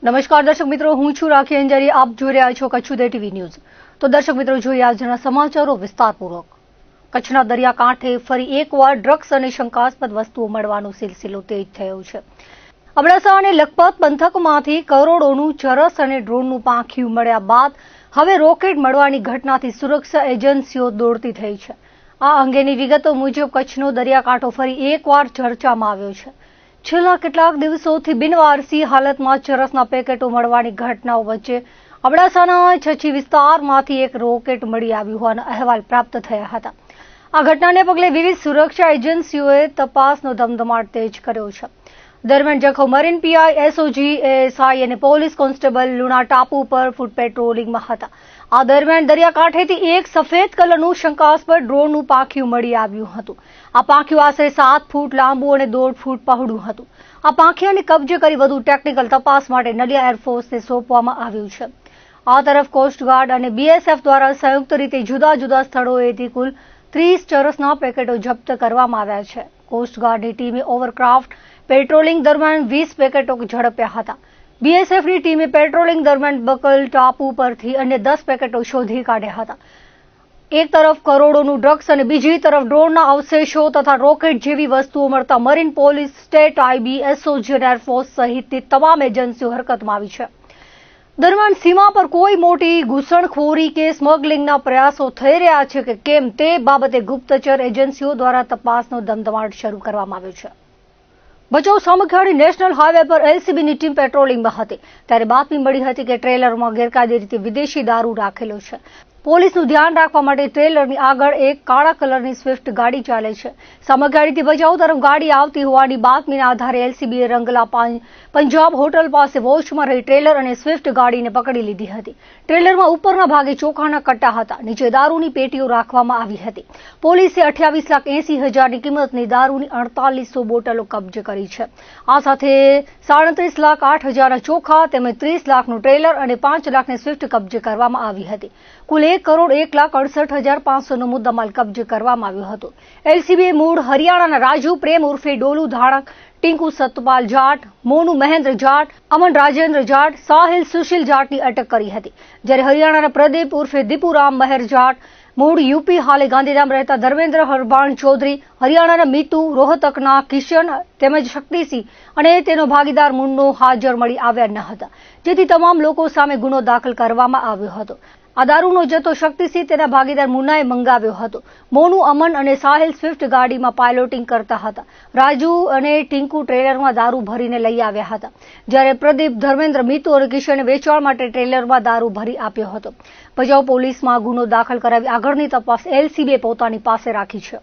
નમસ્કાર દર્શક મિત્રો, હું છું રાખી અંજારી. આપ જોઈ રહ્યા છો કચ્છ ઉદય ટીવી ન્યૂઝ. તો દર્શક મિત્રો, જોઈએ આજના સમાચારો વિસ્તારપૂર્વક. કચ્છના દરિયાકાંઠે ફરી એકવાર ડ્રગ્સ અને શંકાસ્પદ વસ્તુઓ મળવાનો સિલસિલો તેજ થયો છે. અબડાસા અને લખપત પંથકમાંથી કરોડોનું ચરસ અને ડ્રોનનું પાંખિયું મળ્યા બાદ હવે રોકેટ મળવાની ઘટનાથી સુરક્ષા એજન્સીઓ દોડતી થઈ છે. આ અંગેની વિગતો મુજબ કચ્છનો દરિયાકાંઠો ફરી એકવાર ચર્ચામાં આવ્યો છે. છેલ્લા કેટલાક દિવસોથી બિનવારસી હાલતમાં ચરસના પેકેટો મળવાની ઘટનાઓ વચ્ચે અબડાસાના છછી વિસ્તારમાંથી એક રોકેટ મળી આવ્યું હોવાના અહેવાલ પ્રાપ્ત થયા હતા. આ ઘટનાને પગલે વિવિધ સુરક્ષા એજન્સીઓએ તપાસનો ધમધમાટ તેજ કર્યો છે. દરમિયાન Jakhau marine PI, SOG, ASI અને પોલીસ કોન્સ્ટેબલ લુણા ટાપુ પર ફૂટ પેટ્રોલિંગમાં હતા. આ દરમિયાન દરિયાકાંઠેથી એક સફેદ કલરનું શંકાસ્પદ ડ્રોનનું પાંખિયું મળી આવ્યું હતું. આ પાંખિયું આશરે 7 ફૂટ લાંબુ અને 1.5 ફૂટ પહોળું હતું. આ પાંખિયાને કબજે કરી વધુ ટેકનિકલ તપાસ માટે નલિયા એરફોર્સને સોંપવામાં આવ્યું છે. આ તરફ કોસ્ટગાર્ડ અને બીએસએફ દ્વારા સંયુક્ત રીતે જુદા જુદા સ્થળોએથી કુલ 30 ચરસના પેકેટો જપ્ત કરવામાં આવ્યા છે. કોસ્ટગાર્ડની ટીમે ઓવરક્રાફ્ટ પેટ્રોલિંગ દરમિયાન 20 પેકેટો ઝડપ્યા હતા. બીએસએફની ટીમે પેટ્રોલિંગ દરમિયાન બકલ ટાપુ પરથી અન્ય 10 પેકેટો શોધી કાઢ્યા હતા. એક તરફ કરોડોનું ડ્રગ્સ અને બીજી તરફ ડ્રોનના અવશેષો તથા રોકેટ જેવી વસ્તુઓ મળતા marine police, state IB, SOG અને એરફોર્સ સહિતની તમામ એજન્સીઓ હરકતમાં આવી છે. દરમિયાન સીમા પર કોઈ મોટી ઘૂસણખોરી કે સ્મગલિંગના પ્રયાસો થઈ રહ્યા છે કે કેમ તે બાબતે ગુપ્તચર એજન્સીઓ દ્વારા તપાસનો ધમધમાટ શરૂ કરવામાં આવ્યો છે. ભચાઉ સામખિયાળી નેશનલ હાઈવે પર એલસીબીની ટીમ પેટ્રોલિંગમાં હતી ત્યારે બાતમી મળી હતી કે ટ્રેલરમાં ગેરકાયદે રીતે વિદેશી દારૂ રાખેલો છે. પોલીસનું ધ્યાન રાખવા માટે ટ્રેલરની આગળ એક કાળા કલરની સ્વિફ્ટ ગાડી ચાલે છે. સામખિયાળીથી ભચાઉ તરફ ગાડી આવતી હોવાની બાતમીના આધારે એલસીબીએ રંગલા પંજાબ હોટલ પાસે વોચમાં રહી ટ્રેલર અને સ્વિફ્ટ ગાડીને પકડી લીધી હતી. ટ્રેલરમાં ઉપરના ભાગે ચોખાના કટ્ટા હતા, નીચે દારૂની પેટીઓ રાખવામાં આવી હતી. પોલીસે 28,80,000ની કિંમતની દારૂની 4800 બોટલો કબજે કરી છે. આ સાથે 37,08,000ના ચોખા તેમજ 30 લાખનું ટ્રેલર અને 5 લાખની સ્વિફ્ટ કબજે કરવામાં આવી હતી. કુલ 1,68,500નો મુદ્દામાલ કબજે કરવામાં આવ્યો હતો. એલસીબીએ મૂળ હરિયાણાના રાજુ પ્રેમ ઉર્ફે ડોલુ ધાણક, ટિંકુ સતપાલ જાટ, મોનુ મહેન્દ્ર જાટ, અમન રાજેન્દ્ર જાટ, સાહિલ સુશીલ જાટની અટક કરી હતી. જ્યારે હરિયાણાના પ્રદીપ ઉર્ફે દીપુરામ મહેર જાટ, મૂળ યુપી, હાલે ગાંધીધામ રહેતા ધર્મેન્દ્ર હરબાણ ચૌધરી, હરિયાણાના મીતુ, રોહતકના કિશન તેમજ શક્તિસિંહ અને તેનો ભાગીદાર મુન્નો હાજર મળી આવ્યા ન હતા, જેથી તમામ લોકો સામે ગુનો દાખલ કરવામાં આવ્યો હતો. આ દારૂનો જથ્થો શક્તિસિંહ તેના ભાગીદાર મુન્નાએ મંગાવ્યો હતો. મોનુ, અમન અને સાહિલ સ્વિફ્ટ ગાડીમાં પાયલોટિંગ કરતા હતા. રાજુ અને ટિંકુ ટ્રેલરમાં દારૂ ભરીને લઈ આવ્યા હતા, જ્યારે પ્રદીપ, ધર્મેન્દ્ર, મીતુ અને કિશને વેચાણ માટે ટ્રેલરમાં દારૂ ભરી આપ્યો હતો. ભચાઉ પોલીસમાં ગુનો દાખલ કરાવી આગળની તપાસ એલસીબીએ પોતાની પાસે રાખી છે.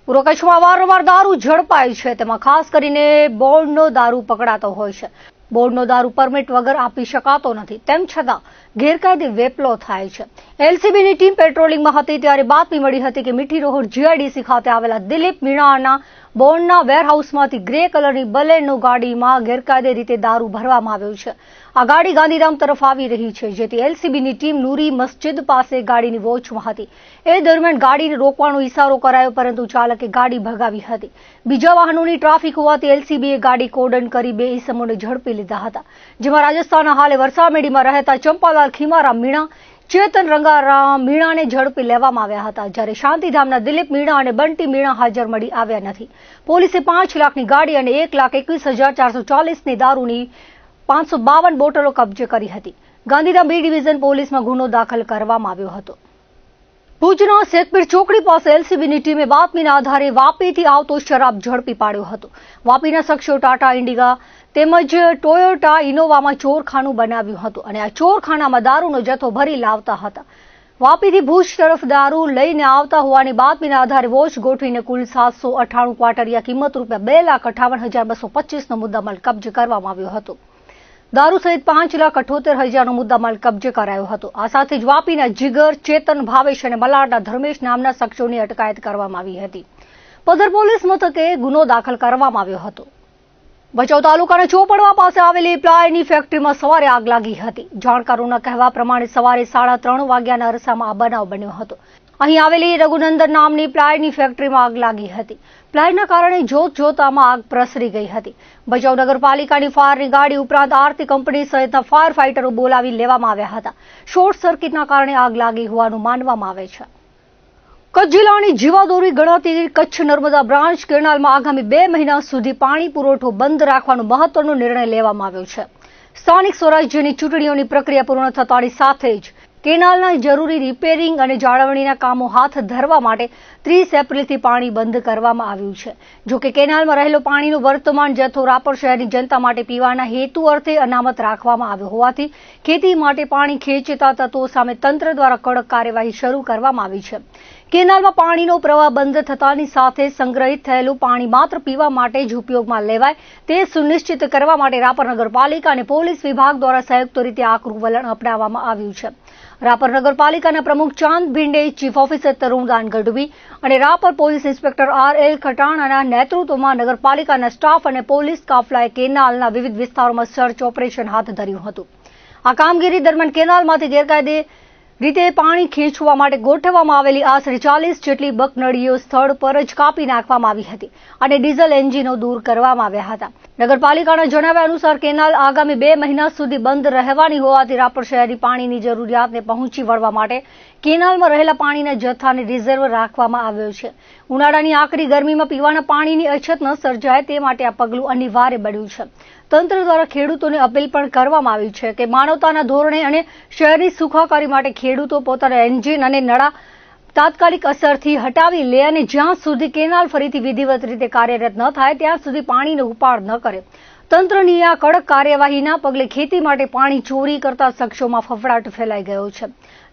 પૂર્વ કચ્છમાં વારંવાર દારૂ ઝડપાય છે, તેમાં ખાસ કરીને બોર્ડનો દારૂ પકડાતો હોય છે. બોર્ડનો દારૂ પરમિટ વગર આપી શકાતો નથી, તેમ છતાં ગેરકાયદે વેપલો થાય છે. એલસીબીની ટીમ પેટ્રોલિંગમાં હતી ત્યારે બાતમી મળી હતી કે મીઠી રોડ જીઆઈડીસી ખાતે આવેલા દિલીપ મીણાના બોર્ડના વેરહાઉસમાંથી ગ્રે કલરની બલેનો ગાડીમાં ગેરકાયદે રીતે દારૂ ભરવામાં આવ્યો છે. આ ગાડી ગાંધીધામ તરફ આવી રહી છે, જેથી એલસીબીની ટીમ નૂરી મસ્જિદ પાસે ગાડીની વોચમાં હતી. એ દરમિયાન ગાડીને રોકવાનો ઇશારો કરાયો, પરંતુ ચાલકે ગાડી ભગાવી હતી. બીજા વાહનોની ટ્રાફિક હોવાથી એલસીબીએ ગાડી કોર્ડન કરી 2 ઇસમોને ઝડપી લીધા હતા, જેમાં રાજસ્થાનના હાલે વરસામેડીમાં રહેતા ચંપાલાલ ખીમારામ મીણા, ચેતન રંગારામ મીણાને ઝડપી લેવામાં આવ્યા હતા, જ્યારે શાંતિધામના દિલીપ મીણા અને બંટી મીણા હાજર મળી આવ્યા નથી. પોલીસે 5 લાખની ગાડી અને 1,21,440ની દારૂની 552 બોટલો કબજે કરી હતી. ગાંધીધામ બી ડિવિઝન પોલીસમાં ગુનો દાખલ કરવામાં આવ્યો હતો. ભુજના શેખપીર ચોકડી પાસે એલસીબીની ટીમે બાતમીના આધારે વાપીથી આવતો શરાબ ઝડપી પાડ્યો હતો. વાપીના શખ્સો ટાટા ઇન્ડિગા તેમજ ટોયોટા ઇનોવામાં ચોરખાનું બનાવ્યું હતું અને આ ચોરખાનામાં દારૂનો જથ્થો ભરી લાવતા હતા. વાપીથી ભુજ તરફ દારૂ લઈને આવતા હોવાની બાતમીના આધારે વોચ ગોઠવીને કુલ 798 ક્વાટરિયા કિંમત ₹2,58,225નો મુદ્દામાલ કબજે કરવામાં આવ્યો હતો. દારૂ સહિત 5,78,000નો મુદ્દામાલ કબજે કરાયો હતો. આ સાથે જ વાપીના જીગર, ચેતન, ભાવેશ અને મલાડના ધર્મેશ નામના શખ્સોની અટકાયત કરવામાં આવી હતી. પધર પોલીસ મથકે ગુનો દાખલ કરવામાં આવ્યો હતો. ભચાઉ તાલુકાના ચોપડવા પાસે આવેલી પ્લાયની ફેક્ટરીમાં સવારે આગ લાગી હતી. જાણકારોના કહેવા પ્રમાણે સવારે 3:30 વાગ્યાના અરસામાં આ બનાવ બન્યો હતો. અહીં આવેલી રઘુનંદન નામની પ્લાયની ફેક્ટરીમાં આગ લાગી હતી. ફ્લાયરના કારણે જોતજોતામાં આગ પ્રસરી ગઈ હતી. ભચાઉ નગરપાલિકાની ફાયરની ગાડી ઉપરાંત આરતી કંપની સહિતના ફાયર ફાઇટરો બોલાવી લેવામાં આવ્યા હતા. શોર્ટ સર્કિટના કારણે આગ લાગી હોવાનું માનવામાં આવે છે. કચ્છ જિલ્લાની જીવાદોરી ગણાતી કચ્છ નર્મદા બ્રાન્ચ કેનાલમાં આગામી 2 મહિના સુધી પાણી પુરવઠો બંધ રાખવાનો મહત્વનો નિર્ણય લેવામાં આવ્યો છે. સ્થાનિક સ્વરાજ્યની ચૂંટણીઓની પ્રક્રિયા પૂર્ણ થતાની સાથે જ કેનાલના જરૂરી રિપેરિંગ અને જાળવણીના કામો હાથ ધરવા માટે 30 એપ્રિલથી પાણી બંધ કરવામાં આવ્યું છે. જોકે કેનાલમાં રહેલો પાણીનો વર્તમાન જથ્થો રાપર શહેરની જનતા માટે પીવાના હેતુ અર્થે અનામત રાખવામાં આવ્યો હોવાથી ખેતી માટે પાણી ખેંચતા તત્વો સામે તંત્ર દ્વારા કડક કાર્યવાહી શરૂ કરવામાં આવી છે. કેનાલમાં પાણીનો પ્રવાહ બંધ થતાની સાથે સંગ્રહિત થયેલું પાણી માત્ર પીવા માટે જ ઉપયોગમાં લેવાય તે સુનિશ્ચિત કરવા માટે રાપર નગરપાલિકા અને પોલીસ વિભાગ દ્વારા સંયુક્ત રીતે આકરું વલણ અપનાવવામાં આવ્યું છે. રાપર નગરપાલિકાના પ્રમુખ ચાંદ ભિંડે, ચીફ ઓફિસર તરુણદાન ગઢવી અને રાપર પોલીસ ઇન્સ્પેક્ટર RL ખટાણાના નેતૃત્વમાં નગરપાલિકાના સ્ટાફ અને પોલીસ કાફલાએ કેનાલના વિવિધ વિસ્તારોમાં સર્ચ ઓપરેશન હાથ ધર્યું હતું. આ કામગીરી દરમિયાન કેનાલમાંથી ગેરકાયદે રીતે પાણી ખેંચવા માટે ગોઠવવામાં આવેલી આશરે 40 જેટલી બકનળીઓ સ્થળ પર જ કાપી નાખવામાં આવી હતી અને ડીઝલ એન્જિનો દૂર કરવામાં આવ્યા હતા. નગરપાલિકાના જણાવ્યા અનુસાર કેનાલ આગામી 2 મહિના સુધી બંધ રહેવાની હોવાથી રાપર શહેરની પાણીની જરૂરિયાતને પહોંચી વળવા માટે કેનાલમાં રહેલા પાણીના જથ્થાને રિઝર્વ રાખવામાં આવ્યો છે. ઉનાળાની આકરી ગરમીમાં પીવાના પાણીની અછત ન સર્જાય તે માટે આ પગલું અનિવાર્ય બન્યું છે. તંત્ર દ્વારા ખેડૂતોને અપીલ પણ કરવામાં આવી છે કે માનવતાના ધોરણે અને શહેરની સુખાકારી માટે ખેડૂતો પોતાના એન્જિન અને નળા તાત્કાલિક અસરથી હટાવી લે અને જ્યાં સુધી કેનાલ ફરીથી વિધિવત રીતે કાર્યરત ન થાય ત્યાં સુધી પાણીનો ઉપાડ ન કરે. તંત્રની આ કડક કાર્યવાહીના પગલે ખેતી માટે પાણી ચોરી કરતા શખ્સોમાં ફફડાટ ફેલાઈ ગયો છે.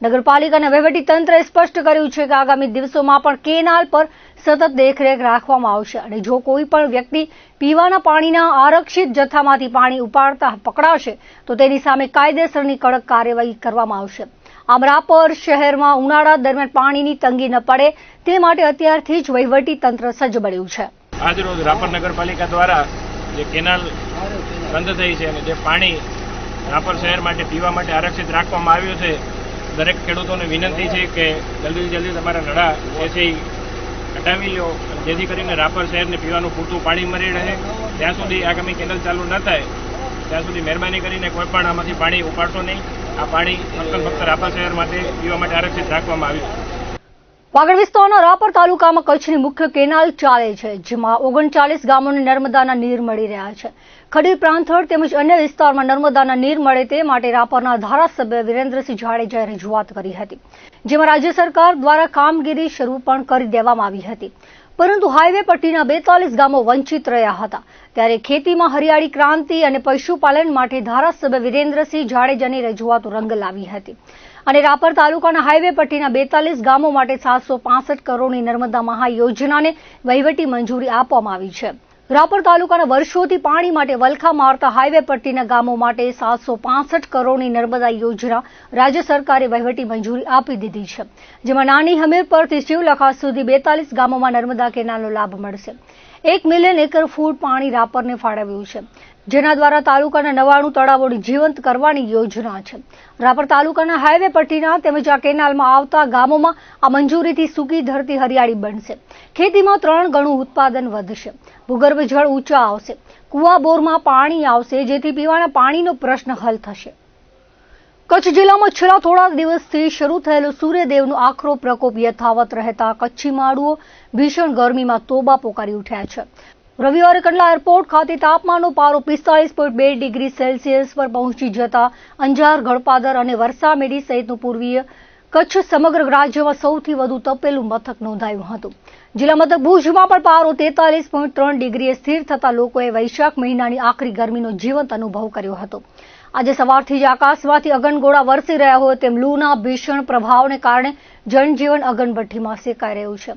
નગરપાલિકાના વહીવટી તંત્રએ સ્પષ્ટ કર્યું છે કે આગામી દિવસોમાં પણ કેનાલ પર સતત દેખરેખ રાખવામાં આવશે અને જો કોઈ પણ વ્યક્તિ પીવાના પાણીના આરક્ષિત જથ્થામાંથી પાણી ઉપાડતા પકડાશે તો તેની સામે કાયદેસરની કડક કાર્યવાહી કરવામાં આવશે. આમ રાપર શહેરમાં ઉનાળા દરમિયાન પાણીની તંગી ન પડે તે માટે અત્યારથી જ વહીવટી તંત્ર સજ્જ બન્યું છે. આજરોજ રાપર નગરપાલિકા દ્વારા જે કેનાલ બંધ થઈ છે અને જે પાણી રાપર શહેર માટે પીવા માટે આરક્ષિત રાખવામાં આવ્યું છે, દરેક ખેડૂતોને વિનંતી છે કે જલ્દી તમારા નળા જે છે હટાવી લો જેથી કરીને રાપર શહેરને પીવાનું પૂરતું પાણી મળી રહે. ત્યાં સુધી આગામી કેનાલ ચાલુ ન થાય ત્યાં સુધી મહેરબાની કરીને કોઈ પણ આમાંથી પાણી ઉપાડશો નહીં. આ પાણી ફક્ત રાપર શહેર માટે પીવા માટે આરક્ષિત રાખવામાં આવ્યું છે. વાગડ વિસ્તારના રાપર તાલુકામાં કચ્છની મુખ્ય કેનાલ ચાલે છે, જેમાં 39 ગામોને નર્મદાના નીર મળી રહ્યા છે. ખડીર પ્રાંથળ તેમજ અન્ય વિસ્તારમાં નર્મદાના નીર મળે તે માટે રાપરના ધારાસભ્ય વિરેન્દ્રસિંહ જાડેજાએ રજૂઆત કરી હતી, જેમાં રાજ્ય સરકાર દ્વારા કામગીરી શરૂ પણ કરી દેવામાં આવી હતી. પરંતુ હાઈવે પટ્ટીના 42 ગામો વંચિત રહ્યા હતા. ત્યારે ખેતીમાં હરિયાળી ક્રાંતિ અને પશુપાલન માટે ધારાસભ્ય વિરેન્દ્રસિંહ જાડેજાની રજૂઆતો રંગ લાવી હતી અને રાપર તાલુકાના હાઈવે પટ્ટીના 42 ગામો માટે 765 કરોડની નર્મદા મહાયોજનાને વહીવટી મંજૂરી આપવામાં આવી છે. રાપર તાલુકાના વર્ષોથી પાણી માટે વલખા મારતા હાઈવે પટ્ટીના ગામો માટે 765 કરોડની નર્મદા યોજના રાજ્ય સરકારે વહીવટી મંજૂરી આપી દીધી છે, જેમાં નાની હમીર પરથી શિવલખા સુધી 42 ગામોમાં નર્મદા કેનાલનો લાભ મળશે. 1 મિલિયન એકર ફૂટ પાણી રાપરને ફાળવ્યું છે, જેના દ્વારા તાલુકાના 99 તળાવોને જીવંત કરવાની યોજના છે. રાપર તાલુકાના હાઈવે પટ્ટીના તેમજ આ કેનાલમાં આવતા ગામોમાં આ મંજૂરીથી સૂકી ધરતી હરિયાળી બનશે. ખેતીમાં 3 ગણું ઉત્પાદન વધશે. ભૂગર્ભ જળ ઊંચા આવશે. કુવા બોરમાં પાણી આવશે, જેથી પીવાના પાણીનો પ્રશ્ન હલ થશે. કચ્છ જિલ્લામાં છેલ્લા થોડા દિવસથી શરૂ થયેલો સૂર્યદેવનો આકરો પ્રકોપ યથાવત રહેતા કચ્છી માડુઓ ભીષણ ગરમીમાં તોબા પોકારી ઉઠ્યા છે. રવિવારે કંડલા એરપોર્ટ ખાતે તાપમાનનો પારો 45.2 ડિગ્રી સેલ્સિયસ પર પહોંચી જતા અંજાર, ગળપાદર અને વરસામેડી સહિતનું પૂર્વીય કચ્છ સમગ્ર રાજ્યમાં સૌથી વધુ તપેલું મથક નોંધાયું હતું. જિલ્લા મથક ભુજમાં પણ પારો 43.3 ડિગ્રીએ સ્થિર થતા લોકોએ વૈશાખ મહિનાની આકરી ગરમીનો જીવંત અનુભવ કર્યો હતો. આજે સવારથી જ આકાશમાંથી અગનગોળા વરસી રહ્યા હોય તેમ લૂના ભીષણ પ્રભાવને કારણે જનજીવન અગનભઠ્ઠીમાં શેકાઈ રહ્યું છે.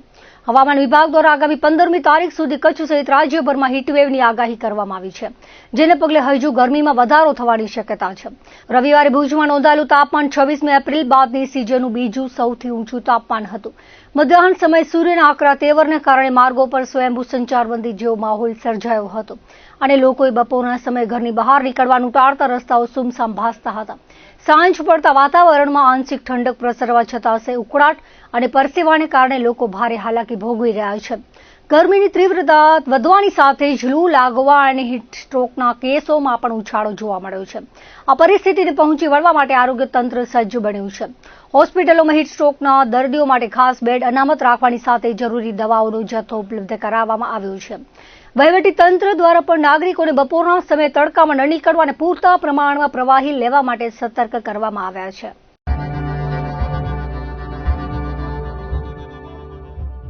હવામાન વિભાગ દ્વારા આગામી 15મી તારીખ સુધી કચ્છ સહિત રાજ્યભરમાં હીટવેવની આગાહી કરવામાં આવી છે, જેને પગલે હજુ ગરમીમાં વધારો થવાની શક્યતા છે. રવિવારે ભુજમાં નોંધાયેલું તાપમાન 26મી એપ્રિલ બાદની સિઝનનું બીજું સૌથી ઊંચું તાપમાન હતું. મધ્યાહન સમયે સૂર્યના આકરા તેવરને કારણે માર્ગો પર સ્વયંભૂ સંચારબંધી જેવો માહોલ સર્જાયો હતો અને લોકોએ બપોરના સમયે ઘરની બહાર નીકળવાનું ટાળતા રસ્તાઓ સુમસામ ભાસતા હતા. સાંજ પડતા વાતાવરણમાં આંશિક ઠંડક પ્રસરવા છતાં ઉકળાટ અને પરસેવાને કારણે લોકો ભારે હાલાકી ભોગવી રહ્યા છે. ગરમીની તીવ્રતા વધવાની સાથે જ લૂ લાગવા અને હીટ સ્ટ્રોકના કેસોમાં પણ ઉછાળો જોવા મળ્યો છે. આ પરિસ્થિતિને પહોંચી વળવા માટે આરોગ્ય તંત્ર સજ્જ બન્યું છે. હોસ્પિટલોમાં હીટ સ્ટ્રોકના દર્દીઓ માટે ખાસ બેડ અનામત રાખવાની સાથે જરૂરી દવાઓનો જથ્થો ઉપલબ્ધ કરાવવામાં આવ્યો છે. વહીવટી તંત્ર દ્વારા પણ નાગરિકોને બપોરના સમયે તડકામાં ન નીકળવા અને પૂરતા પ્રમાણમાં પ્રવાહી લેવા માટે સતર્ક કરવામાં આવ્યા છે.